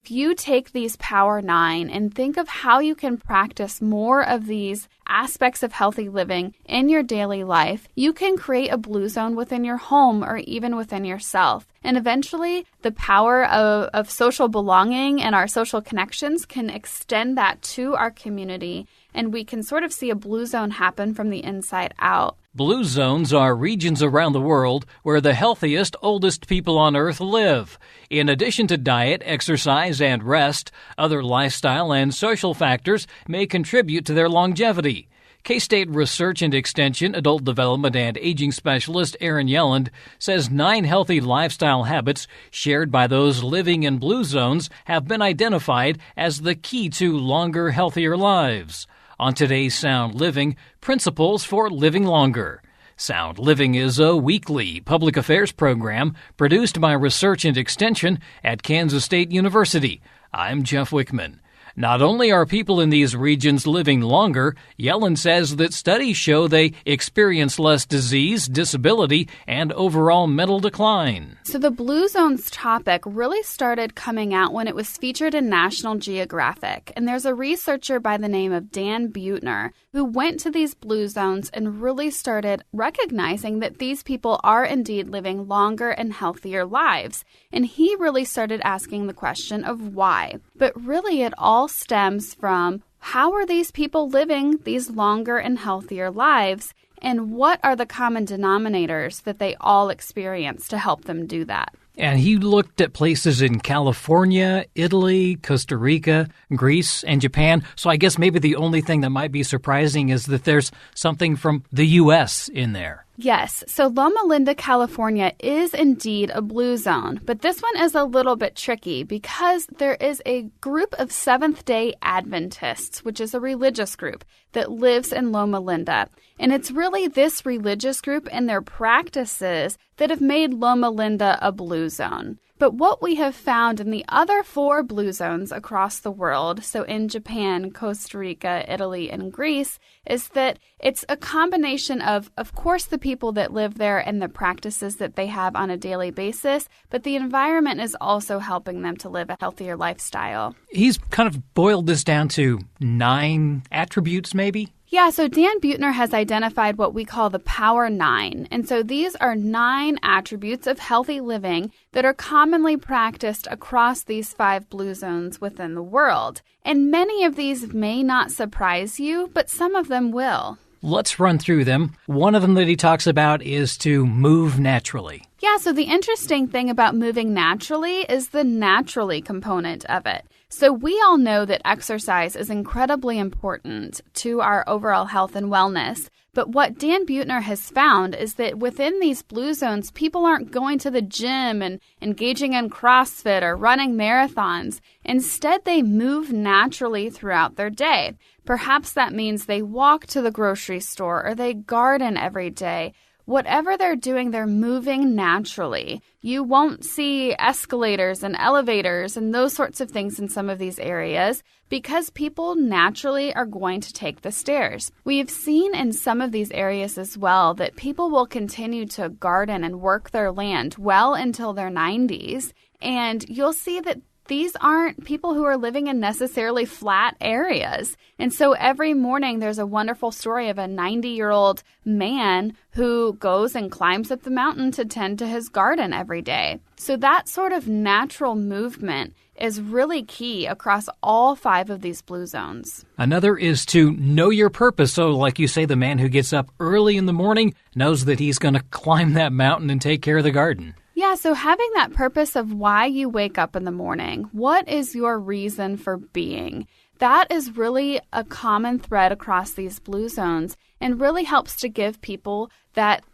If you take these Power 9 and think of how you can practice more of these aspects of healthy living in your daily life, you can create a blue zone within your home or even within yourself. And eventually, the power of social belonging and our social connections can extend that to our community, and we can sort of see a blue zone happen from the inside out. Blue zones are regions around the world where the healthiest, oldest people on Earth live. In addition to diet, exercise, and rest, other lifestyle and social factors may contribute to their longevity. K-State Research and Extension, Adult Development and Aging Specialist Erin Yelland says 9 healthy lifestyle habits shared by those living in blue zones have been identified as the key to longer, healthier lives. On today's Sound Living, Principles for Living Longer. Sound Living is a weekly public affairs program produced by Research and Extension at Kansas State University. I'm Jeff Wichman. Not only are people in these regions living longer, Yelland says that studies show they experience less disease, disability, and overall mental decline. So the Blue Zones topic really started coming out when it was featured in National Geographic. And there's a researcher by the name of Dan Buettner who went to these blue zones and really started recognizing that these people are indeed living longer and healthier lives. And he really started asking the question of why. But really it all stems from how are these people living these longer and healthier lives, and what are the common denominators that they all experience to help them do that? And he looked at places in California, Italy, Costa Rica, Greece, and Japan. So I guess maybe the only thing that might be surprising is that there's something from the U.S. in there. Yes, so Loma Linda, California is indeed a blue zone, but this one is a little bit tricky because there is a group of Seventh-day Adventists, which is a religious group that lives in Loma Linda. And it's really this religious group and their practices that have made Loma Linda a blue zone. But what we have found in the other 4 blue zones across the world, so in Japan, Costa Rica, Italy, and Greece, is that it's a combination of course, the people that live there and the practices that they have on a daily basis, but the environment is also helping them to live a healthier lifestyle. He's kind of boiled this down to 9 attributes, maybe? Yeah, so Dan Buettner has identified what we call the Power 9. And so these are 9 attributes of healthy living that are commonly practiced across these 5 blue zones within the world. And many of these may not surprise you, but some of them will. Let's run through them. One of them that he talks about is to move naturally. Yeah, so the interesting thing about moving naturally is the naturally component of it. So we all know that exercise is incredibly important to our overall health and wellness. But what Dan Buettner has found is that within these blue zones, people aren't going to the gym and engaging in CrossFit or running marathons. Instead, they move naturally throughout their day. Perhaps that means they walk to the grocery store or they garden every day. Whatever they're doing, they're moving naturally. You won't see escalators and elevators and those sorts of things in some of these areas because people naturally are going to take the stairs. We've seen in some of these areas as well that people will continue to garden and work their land well until their 90s. And you'll see that these aren't people who are living in necessarily flat areas. And so every morning there's a wonderful story of a 90-year-old man who goes and climbs up the mountain to tend to his garden every day. So that sort of natural movement is really key across all 5 of these blue zones. Another is to know your purpose. So like you say, the man who gets up early in the morning knows that he's going to climb that mountain and take care of the garden. Yeah, so having that purpose of why you wake up in the morning, what is your reason for being? That is really a common thread across these blue zones and really helps to give people that,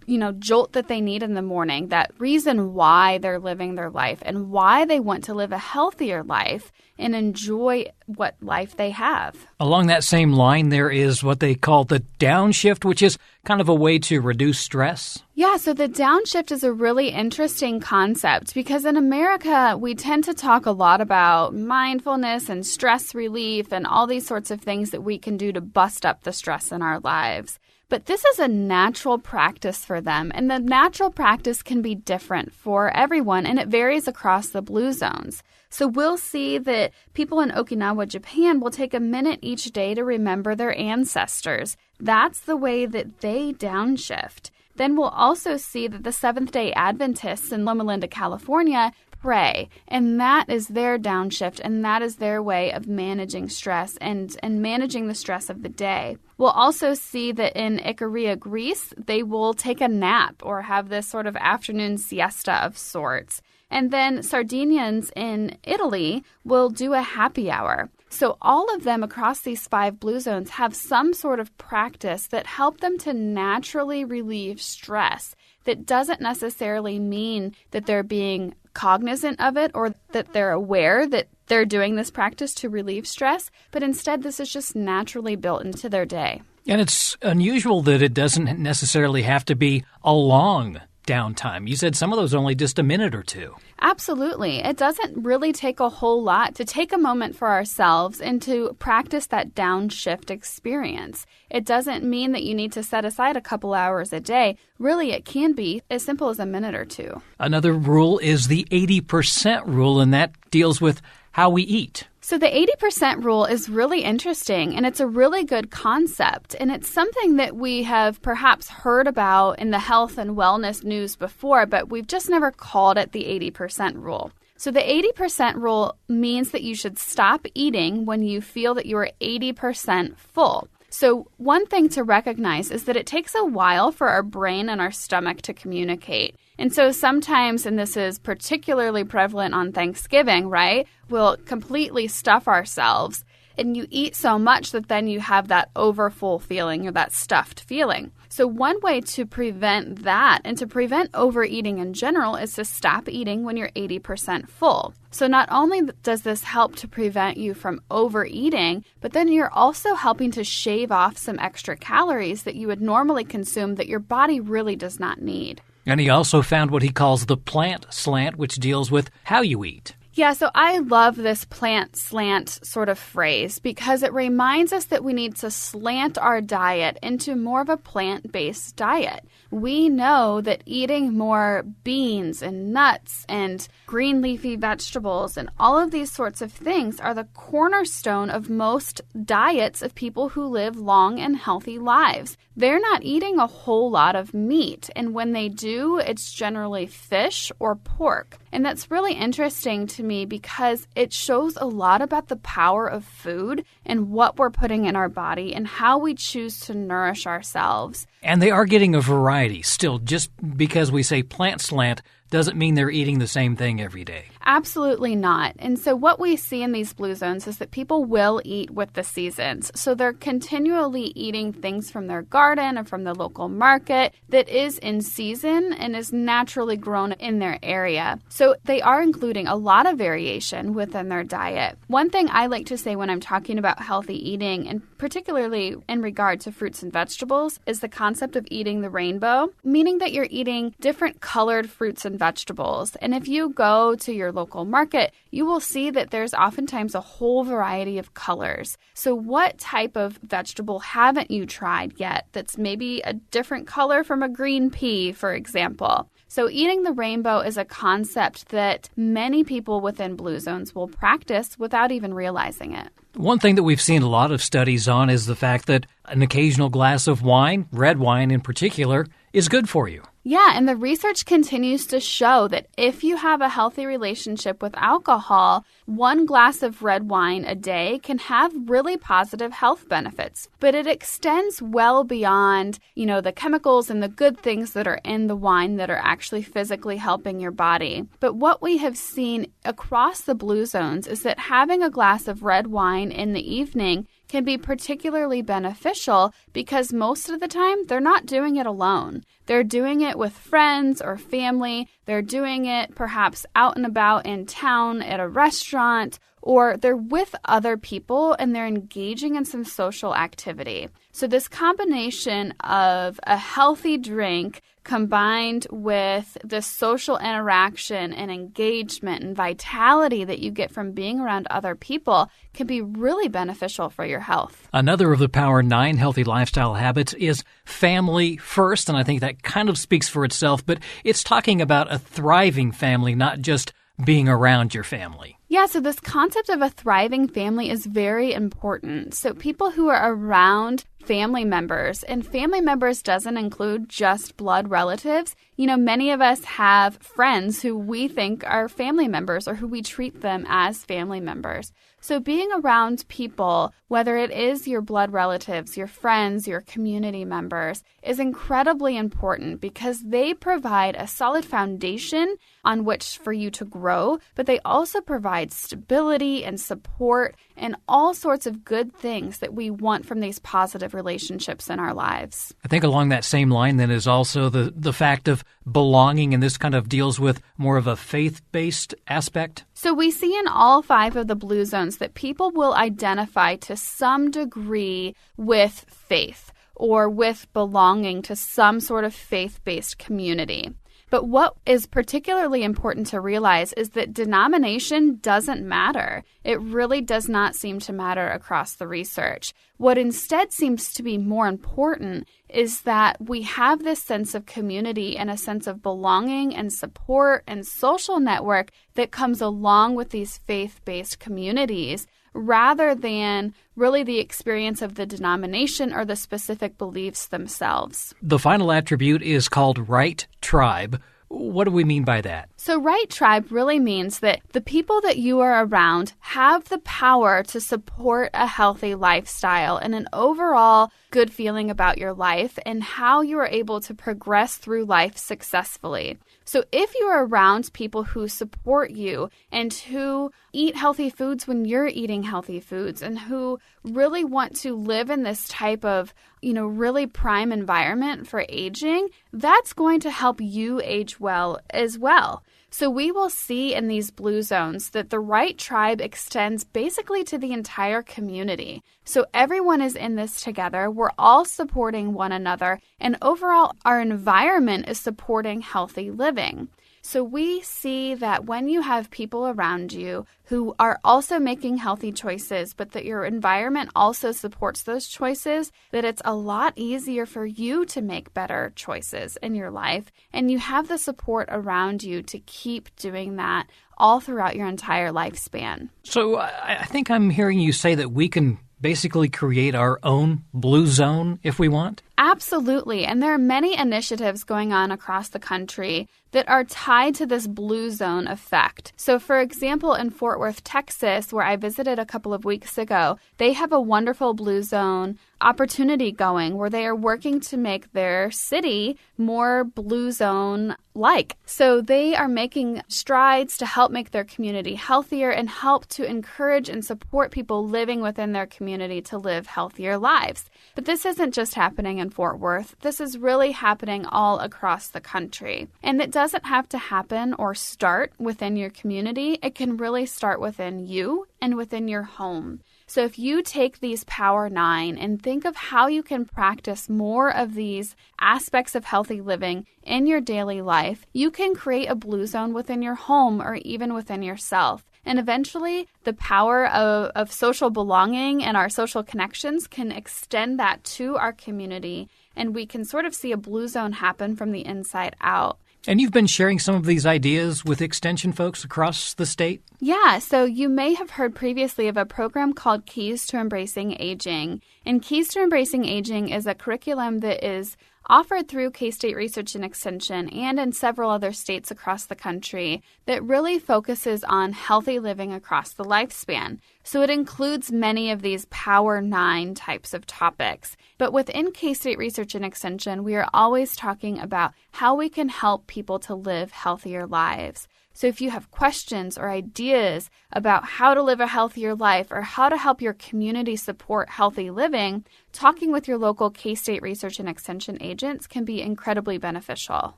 jolt that they need in the morning, that reason why they're living their life and why they want to live a healthier life and enjoy what life they have. Along that same line, there is what they call the downshift, which is kind of a way to reduce stress. Yeah, so the downshift is a really interesting concept because in America, we tend to talk a lot about mindfulness and stress relief and all these sorts of things that we can do to bust up the stress in our lives. But this is a natural practice for them, and the natural practice can be different for everyone, and it varies across the blue zones. So we'll see that people in Okinawa, Japan will take a minute each day to remember their ancestors. That's the way that they downshift. Then we'll also see that the Seventh-day Adventists in Loma Linda, California, pray, and that is their downshift, and that is their way of managing stress and managing the stress of the day. We'll also see that in Ikaria, Greece, they will take a nap or have this sort of afternoon siesta of sorts. And then Sardinians in Italy will do a happy hour. So all of them across these 5 blue zones have some sort of practice that help them to naturally relieve stress. That doesn't necessarily mean that they're being cognizant of it or that they're aware that they're doing this practice to relieve stress, but instead this is just naturally built into their day. And it's unusual that it doesn't necessarily have to be a long downtime. You said some of those only just a minute or two. Absolutely. It doesn't really take a whole lot to take a moment for ourselves and to practice that downshift experience. It doesn't mean that you need to set aside a couple hours a day. Really, it can be as simple as a minute or two. Another rule is the 80% rule, and that deals with how we eat. So the 80% rule is really interesting, and it's a really good concept, and it's something that we have perhaps heard about in the health and wellness news before, but we've just never called it the 80% rule. So the 80% rule means that you should stop eating when you feel that you are 80% full. So one thing to recognize is that it takes a while for our brain and our stomach to communicate. And so sometimes, and this is particularly prevalent on Thanksgiving, right, we'll completely stuff ourselves and you eat so much that then you have that overfull feeling or that stuffed feeling. So one way to prevent that and to prevent overeating in general is to stop eating when you're 80% full. So not only does this help to prevent you from overeating, but then you're also helping to shave off some extra calories that you would normally consume that your body really does not need. And he also found what he calls the plant slant, which deals with how you eat. Yeah, so I love this plant slant sort of phrase because it reminds us that we need to slant our diet into more of a plant-based diet. We know that eating more beans and nuts and green leafy vegetables and all of these sorts of things are the cornerstone of most diets of people who live long and healthy lives. They're not eating a whole lot of meat, and when they do, it's generally fish or pork. And that's really interesting to me because it shows a lot about the power of food and what we're putting in our body and how we choose to nourish ourselves. And they are getting a variety still. Just because we say plant slant doesn't mean they're eating the same thing every day. Absolutely not. And so what we see in these blue zones is that people will eat with the seasons. So they're continually eating things from their garden or from the local market that is in season and is naturally grown in their area. So they are including a lot of variation within their diet. One thing I like to say when I'm talking about healthy eating, and particularly in regard to fruits and vegetables, is the concept of eating the rainbow, meaning that you're eating different colored fruits and vegetables. And if you go to your local market, you will see that there's oftentimes a whole variety of colors. So what type of vegetable haven't you tried yet that's maybe a different color from a green pea, for example? So eating the rainbow is a concept that many people within blue zones will practice without even realizing it. One thing that we've seen a lot of studies on is the fact that an occasional glass of wine, red wine in particular, is good for you. Yeah, and the research continues to show that if you have a healthy relationship with alcohol, 1 glass of red wine a day can have really positive health benefits. But it extends well beyond, the chemicals and the good things that are in the wine that are actually physically helping your body. But what we have seen across the blue zones is that having a glass of red wine in the evening can be particularly beneficial because most of the time they're not doing it alone. They're doing it with friends or family. They're doing it perhaps out and about in town at a restaurant, or they're with other people and they're engaging in some social activity. So this combination of a healthy drink combined with the social interaction and engagement and vitality that you get from being around other people can be really beneficial for your health. Another of the Power 9 healthy lifestyle habits is family first, and I think that kind of speaks for itself, but it's talking about a thriving family, not just being around your family. Yeah, so this concept of a thriving family is very important. So people who are around family members, and family members doesn't include just blood relatives. You know, many of us have friends who we think are family members or who we treat them as family members. So being around people, whether it is your blood relatives, your friends, your community members, is incredibly important because they provide a solid foundation on which for you to grow, but they also provide stability and support and all sorts of good things that we want from these positive relationships in our lives. I think along that same line then is also the fact of belonging, and this kind of deals with more of a faith-based aspect. So we see in all 5 of the blue zones that people will identify to some degree with faith or with belonging to some sort of faith-based community. But what is particularly important to realize is that denomination doesn't matter. It really does not seem to matter across the research. What instead seems to be more important is that we have this sense of community and a sense of belonging and support and social network that comes along with these faith-based communities, rather than really the experience of the denomination or the specific beliefs themselves. The final attribute is called right tribe. What do we mean by that? So right tribe really means that the people that you are around have the power to support a healthy lifestyle and an overall good feeling about your life and how you are able to progress through life successfully. So if you are around people who support you and who eat healthy foods when you're eating healthy foods and who really want to live in this type of, really prime environment for aging, that's going to help you age well as well. So we will see in these blue zones that the right tribe extends basically to the entire community. So everyone is in this together. We're all supporting one another. And overall, our environment is supporting healthy living. So we see that when you have people around you who are also making healthy choices, but that your environment also supports those choices, that it's a lot easier for you to make better choices in your life. And you have the support around you to keep doing that all throughout your entire lifespan. So I think I'm hearing you say that we can basically create our own blue zone if we want? Absolutely. And there are many initiatives going on across the country that are tied to this blue zone effect. So for example, in Fort Worth, Texas, where I visited a couple of weeks ago, they have a wonderful blue zone opportunity going where they are working to make their city more blue zone-like. So they are making strides to help make their community healthier and help to encourage and support people living within their community to live healthier lives. But this isn't just happening in Fort Worth. This is really happening all across the country. And it doesn't have to happen or start within your community. It can really start within you and within your home. So if you take these Power 9 and think of how you can practice more of these aspects of healthy living in your daily life, you can create a blue zone within your home or even within yourself. And eventually, the power of social belonging and our social connections can extend that to our community, and we can sort of see a blue zone happen from the inside out. And you've been sharing some of these ideas with Extension folks across the state? Yeah, so you may have heard previously of a program called Keys to Embracing Aging. And Keys to Embracing Aging is a curriculum that is offered through K-State Research and Extension and in several other states across the country that really focuses on healthy living across the lifespan. So it includes many of these Power 9 types of topics. But within K-State Research and Extension, we are always talking about how we can help people to live healthier lives. So if you have questions or ideas about how to live a healthier life or how to help your community support healthy living, talking with your local K-State Research and Extension agents can be incredibly beneficial.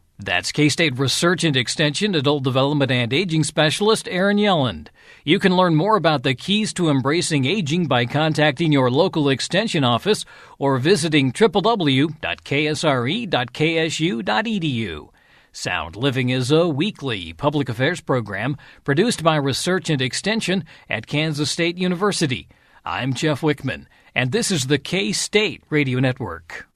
That's K-State Research and Extension Adult Development and Aging Specialist Erin Yelland. You can learn more about the keys to embracing aging by contacting your local Extension office or visiting www.ksre.ksu.edu. Sound Living is a weekly public affairs program produced by Research and Extension at Kansas State University. I'm Jeff Wichman, and this is the K-State Radio Network.